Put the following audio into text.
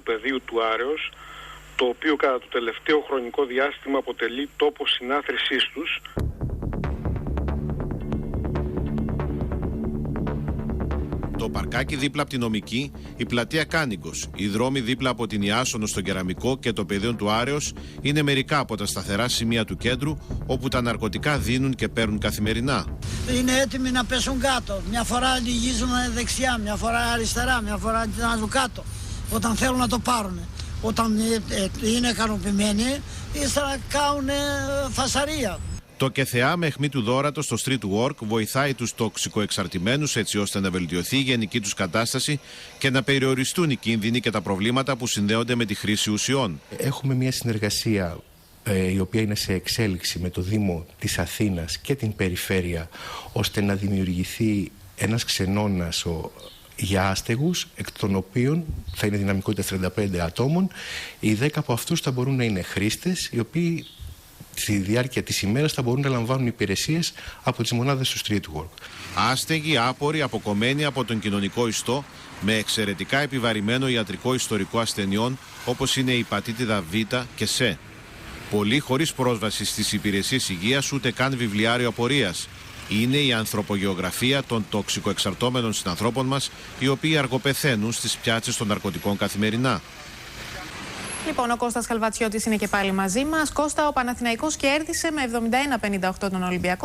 πεδίου του Άρεως, το οποίο κατά το τελευταίο χρονικό διάστημα αποτελεί τόπο συνάθρησής τους. Το παρκάκι δίπλα από την Νομική, η πλατεία Κάνιγκος, οι δρόμοι δίπλα από την Ιάσονο στον Κεραμικό και το πεδίο του Άρεως είναι μερικά από τα σταθερά σημεία του κέντρου όπου τα ναρκωτικά δίνουν και παίρνουν καθημερινά. Είναι έτοιμοι να πέσουν κάτω. Μια φορά λυγίζουν δεξιά, μια φορά αριστερά, μια φορά να ζουν κάτω. Όταν θέλουν να το πάρουν. Όταν είναι ικανοποιημένοι, ύστερα κάνουν φασαρία. Το ΚΕΘΕΑ με αιχμή του δώρατο στο street work βοηθάει τους τοξικοεξαρτημένους έτσι ώστε να βελτιωθεί η γενική τους κατάσταση και να περιοριστούν οι κίνδυνοι και τα προβλήματα που συνδέονται με τη χρήση ουσιών. Έχουμε μια συνεργασία η οποία είναι σε εξέλιξη με το Δήμο της Αθήνας και την Περιφέρεια, ώστε να δημιουργηθεί ένας ξενώνας για άστεγους, εκ των οποίων θα είναι δυναμικότητα 35 ατόμων. Οι 10 από αυτούς θα μπορούν να είναι χρήστες, οι οποίοι στη διάρκεια της ημέρας θα μπορούν να λαμβάνουν υπηρεσίες από τις μονάδες του street work. Άστεγοι, άποροι, αποκομμένοι από τον κοινωνικό ιστό, με εξαιρετικά επιβαρημένο ιατρικό ιστορικό ασθενειών όπως είναι η υπατήτηδα Β και Σ. Πολλοί χωρίς πρόσβαση στις υπηρεσίες υγείας, ούτε καν βιβλιάριο απορίας. Είναι η ανθρωπογεωγραφία των τοξικοεξαρτώμενων συνανθρώπων μας, οι οποίοι αργοπεθαίνουν στις πιάτσες των ναρκωτικών καθημερινά. Λοιπόν, ο Κώστας Χαλβατσιώτης είναι και πάλι μαζί μας. Κώστα, ο Παναθηναϊκός κέρδισε με 71-58 τον Ολυμπιακό.